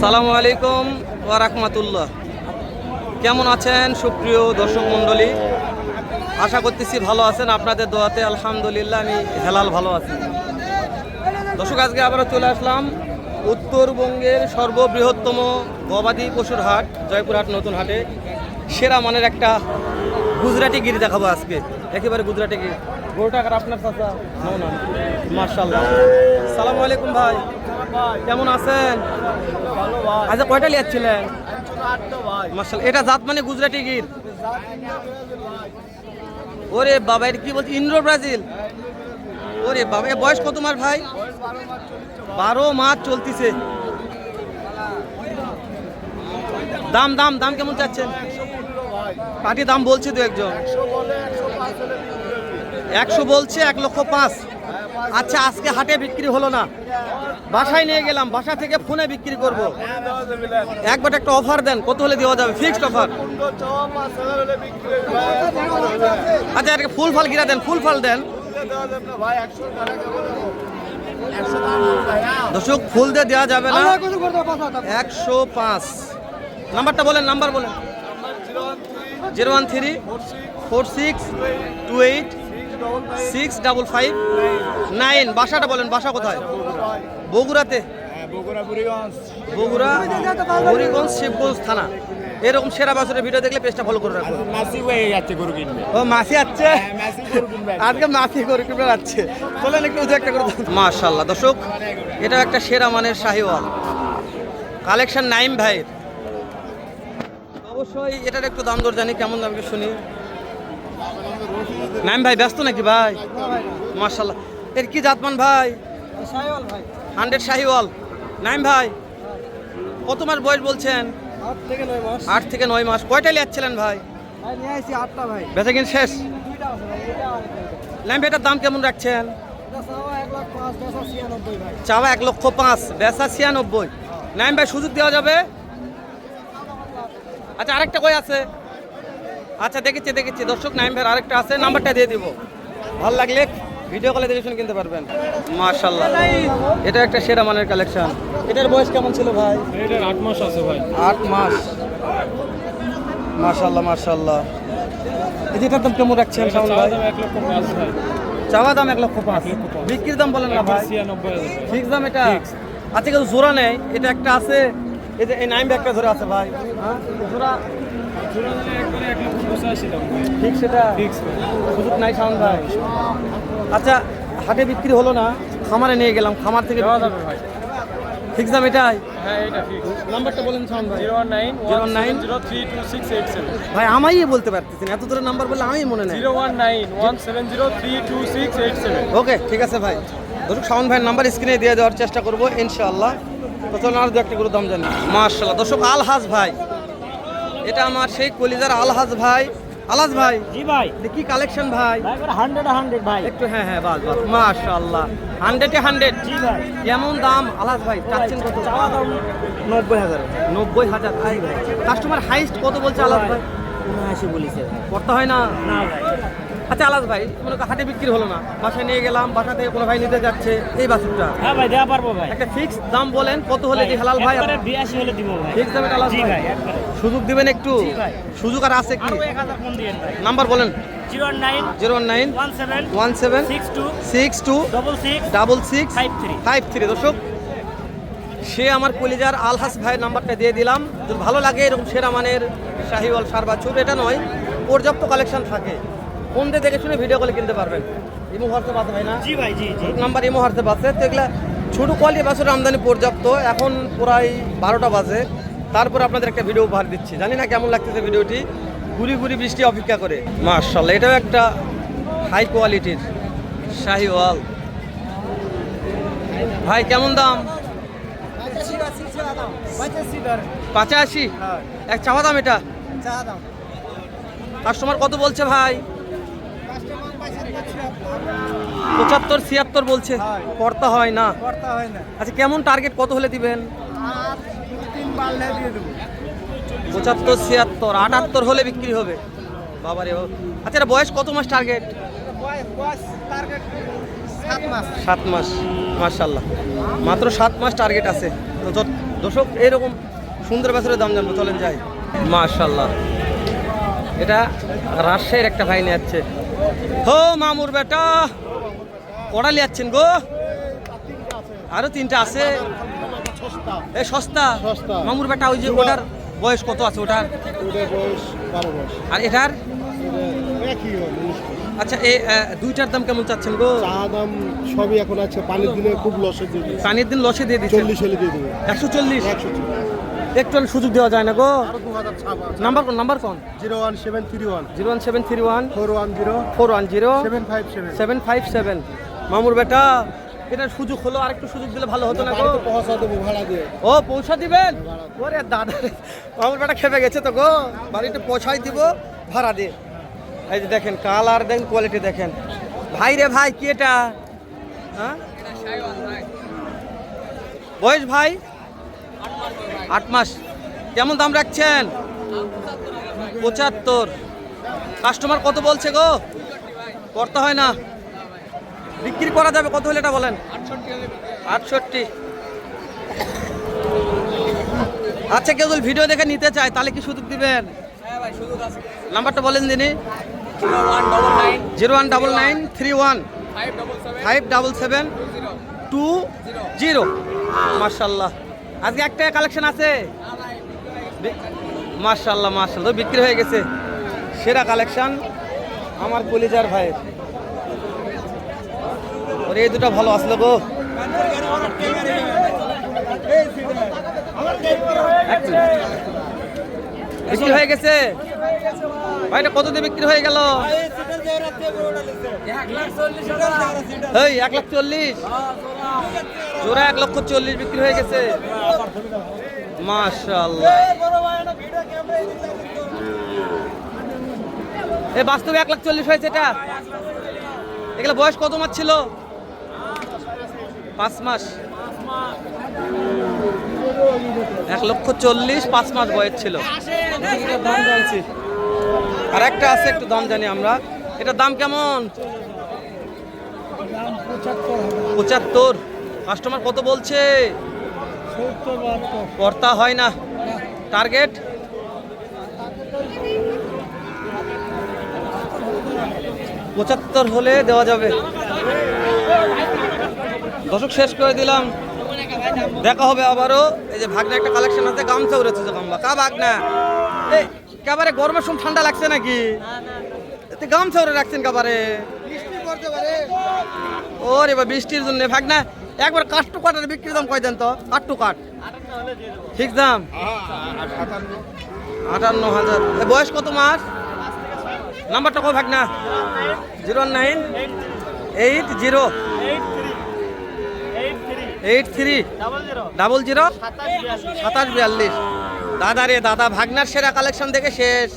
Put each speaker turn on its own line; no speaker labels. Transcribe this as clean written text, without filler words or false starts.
আসসালামু আলাইকুম ওয়া রাহমাতুল্লাহ। কেমন আছেন সুপ্রিয় দর্শক মণ্ডলী? আশা করতেছি ভালো আছেন, আপনাদের দোয়াতে আলহামদুলিল্লাহ আমি হেলাল ভালো আছি। দর্শক, আজকে আবারও চলে আসলাম উত্তরবঙ্গের সর্ববৃহত্তম গবাদি পশুর হাট জয়পুরহাট নতুন হাটে। সেরা মানের একটা গুজরাটি গির দেখাবো আজকে, একেবারে গুজরাটি গির। গরুটা আর আপনার চাচা না মাশাআল্লাহ। আসসালামু আলাইকুম ভাই, কেমন আছেন? আচ্ছা, কয়টা লিয়াচ্ছিলেন? মাশাআল্লাহ। এটা জাত মানে গুজরাটি গির? ওরে বাবা, এটা কি বলছি, ইন্দ্র ব্রাজিল? ওরে বাবা, এ বয়স কত মাস ভাই? 12 মাস চলতেছে। দাম দাম দাম কেমন চাচ্ছেন? পাটি দাম বলছে দু একজন, 100 বলছে, 1,05,000। আচ্ছা, আজকে হাটে বিক্রি হলো না, বাসায় নিয়ে গেলাম, বাসা থেকে ফোনে বিক্রি করব। একবার একটা অফার দেন, কত হলে দেওয়া যাবে? Fixed offer. আচ্ছা, একটা ফুল ফাল গিরা দেন, ফুল ফাল দেন। দর্শক, ফুল দিয়ে দেওয়া যাবে না, 105। নাম্বারটা বলেন, নাম্বার বলেন। 013-4628-655-9। বাসাটা বলেন, বাসা কোথায়? বগুড়াতে? বগুড়া বুড়িগঞ্জ শিবগঞ্জ থানা। এরকম সেরা বাছুরের ভিডিও দেখলে পেজটা ফলো করে রাখুন। ও মাসি আছে আজকে, মাসি গরু কিনবে যাচ্ছে। বলেন একটু একটা করে। মাশাআল্লাহ দর্শক, এটা একটা সেরা মানের শাহিওয়াল কালেকশন নাইম ভাইয়ের। অবশ্যই এটার একটু দাম দর জানি, কেমন দাম শুনি। নাইম ভাই ব্যস্ত নাকি ভাই? মাশাআল্লাহ। এর কি জাতমান ভাই? শাহিওয়াল ভাই, 100 শাহিওয়াল। নাইম ভাই, কত মাস বয়স বলছেন? 8 থেকে 9 মাস। কয়টা লিয়াচ্ছিলেন ভাই? বেচা কিন শেষ? নাইম ভাই, এটার দাম কেমন রাখছেন? চাওয়া 1,05,000, বেচা 96। নাইম ভাই, সুযোগ দেওয়া যাবে? আচ্ছা, আরেকটা কই আছে? আচ্ছা, দেখেছি দর্শক, নাইম ভাইয়ের আরেকটা আছে, নাম্বারটা দিয়ে দিব, ভালো লাগলে ভিডিও কলে দেখে শুনে কিনতে পারবেন। মাশাআল্লাহ, এটা একটা সেরা মানের কালেকশন। এটার বয়স কেমন ছিল ভাই?
এটার 8 মাস আছে ভাই।
8 মাস। মাশাআল্লাহ মাশাআল্লাহ। এটার দাম কেমন রাখছেন শাওন ভাই?
1,05,000 ভাই।
চাওয়া দাম 1,05,000, বিক্রির দাম বলেন না ভাই?
96,000।
ফিক্স দাম এটা? আচ্ছা, কেউ জোড়া নেই? এটা একটা আছে, এই যে এই নাইম ব্যাগটা ধরে আছে ভাই, হ্যাঁ জোড়া
একবারে 1,85,000 দাম ভাই।
ঠিক, সেটা
ফিক্স
সুযোগ নাই শাওন ভাই। আচ্ছা, হাটে বিক্রি হলো না, খামারে নিয়ে গেলাম, খামার থেকে
দেওয়া যাবে ভাই।
ফিক্স দাম এটাই?
হ্যাঁ, এটা ফিক্স।
নাম্বারটা বলেন শাওন ভাই।
019-170-32687।
ভাই আমাই বলতে পারতেছেন, এত দূরে নাম্বার বললে আমি মনে নেই।
019-170-32687।
ওকে, ঠিক আছে ভাই। দর্শক, শাওন ভাইয়ের নাম্বার স্ক্রিনে দিয়ে দেওয়ার চেষ্টা করবো ইনশাআল্লাহ। তো চলুন আর দু একটা করে দাম জানি। মাশাআল্লাহ দর্শক, আলহাজ ভাই, এটা আমার সেই কলিজার আলহাজ ভাই। আলহাজ ভাই,
জি ভাই।
কি কালেকশন ভাই?
100 ভাই।
একটু হ্যাঁ বাস মাশাআল্লাহ, 100-100।
জি ভাই।
কেমন দাম আলহাজ ভাই চাচ্ছেন কত?
চাওয়া দাম 90,000।
90,000। ভাই কাস্টমার হাইস্ট কত বলছে আলহাজ ভাই?
79 বলেছে ভাই।
করতে হয় না?
না ভাই।
আচ্ছা আলহাজ ভাই, মনে করেন হাটে বিক্রি হলো না, বাসায় নিয়ে গেলাম, বাসা থেকে কোনো ভাই নিতে যাচ্ছে, এই বাছুরটা
হ্যাঁ ভাই, দেওয়া পারবো ভাই।
একটা ফিক্স দাম বলেন, কত হলে কি হালাল ভাই?
একবারে 82 হলে দিব ভাই।
ফিক্স দামে আলহাজ
জি
ভাই,
ভাই, একবারে।
সুযোগ দিবেন একটু?
জি ভাই।
সুযোগ আর আছে কি?
আরো 1000 কম দিয়েন ভাই।
নাম্বার বলেন।
019-17
019-17 62 66 53। দর্শক, সে আমার কলিজার আলহাস ভাইয়ের নাম্বারটা দিয়ে দিলাম। যদি ভালো লাগে এরকম সেরা মানের শাহিওয়াল সার বাছুর, এটা নয়, পর্যাপ্ত কালেকশন থাকে, ফোন দিয়ে দেখে শুনে ভিডিও কলে কিনতে পারবেন। ইমো হোয়াটসঅ্যাপ আছে ভাই না?
জি ভাই, জি জি।
নাম্বার ইমো হোয়াটসঅ্যাপ আছে। তো এগুলা ছোটো কোয়ালিটি বাছুর আমদানি পর্যাপ্ত। এখন প্রায় 12টা বাজে, তারপর আপনাদের একটা ভিডিও উপহার দিচ্ছি। জানি না কেমন লাগতেছে ভিডিওটি, গুড়ি গুড়ি বৃষ্টি অপেক্ষা করে। মাশাআল্লাহ, এটাও একটা হাই কোয়ালিটির শাহিওয়াল। ভাই কেমন দাম? 85। এক চাওয়া দাম এটা? কাস্টমার কত বলছে ভাই? 75-76 বলছে। করতে হয় না? আচ্ছা, কেমন টার্গেট কত হলে দিবেন? 75-76, 78 হলে বিক্রি হবে। বাবারে। আচ্ছা, বয়স কত মাস টার্গেট? 7 মাস, মাশাআল্লাহ, মাত্র 7 মাস টার্গেট আছে। তো দর্শক এরকম সুন্দর বাছুরের দাম জানবো, চলেন যাই। মাশাআল্লাহ, এটা রাজশাহীর একটা ভাই নিয়ে যাচ্ছে। হো মামুর বেটা, কড়া লিয়াচ্ছেন গো? আরো 3টা আছে, এই সস্তা মামুর বেটা। ওই যে ওটার বয়স কত আছে? ওটার আর এটার? আচ্ছা, এই 2টার দাম কেমন চাচ্ছেন গো?
দাম সবই এখন আছে, পানির দিনে খুব লসে দিয়ে দিই।
পানির দিন লসে দিয়ে দিচ্ছে
40 হলে দিয়ে দেবে।
140। একটু সুযোগ দেওয়া যায় না গো? নাম্বার কোন?
01731
01731
410
410
757।
757। মামুর বেটা, এটার সুযোগ হলো, আর একটু সুযোগ দিলে ভালো হতো না গো?
পৌঁছা দেবো ভাড়া দিয়ে।
ও পৌঁছা দিবেন? ওরে দাদা, মামুর বেটা খেপে গেছে তো গো, বাড়িতে পৌঁছাই দিব ভাড়া দিয়ে। এই যে দেখেন, কালার দেখেন, কোয়ালিটি দেখেন। ভাই রে ভাই, কি এটা? হ্যাঁ, বয়স ভাই 8 মাস। কেমন দাম রাখছেন? 75। কাস্টমার কত বলছে গো? করতে হয় না, বিক্রি করা যাবে কত হলে এটা বলেন? 68। আচ্ছা, কেউ যদি ভিডিও দেখে নিতে চায় তাহলে কি সুযোগ দিবেন? নাম্বারটা বলেন দিনি। 019931 577 20। মাশাআল্লাহ, আজকে একটা কালেকশন আছে। মাশাআল্লাহ মাশাআল্লাহ, বিক্রি হয়ে গেছে। সেরা কালেকশন আমার কলিজার ভাইয়ের। ওরে এই দুটো ভালো আসলো গো। বিক্রি হয়ে গেছে ভাইটা। কত দিয়ে বিক্রি হয়ে গেল? এই 1,40,000 জোড়া, 1,40,000 বিক্রি হয়ে গেছে। মাশাআল্লাহ, এই বাস্তবে 1,40,000 হয়েছে এটা। এগুলো বয়স কত মাস ছিল? 5 মাস। 1,40,000 5 মাস বয়স ছিল। দাম জানছি, আর একটা আছে, একটু দাম জানি আমরা। এটার দাম কেমন? 75। কাস্টমার কত বলছে? কর্তা হয় না, টার্গেট 75 হলে দেওয়া যাবে। দর্শক শেষ করে দিলাম, দেখা হবে আবারও। এই যে ভাগনা একটা কালেকশন আছে, গামছা উড়েছে যে গামলা কা ভাগনা। এই একেবারে গরমের সময় ঠান্ডা লাগছে নাকি? এতে গামছা উড়ে রাখছেন একেবারে? ওরে বা, বৃষ্টির জন্য ভাগনা। একবার কাট টু কাটের বিক্রির দাম কয় দেন তো? কাট টু কাট ঠিক দাম 58,000। বয়স কত মাস? নাম্বারটা কো ভাগনা? 09880 83 00 2742। দাদা রে দাদা, ভাগনার সেরা কালেকশন দেখে শেষ।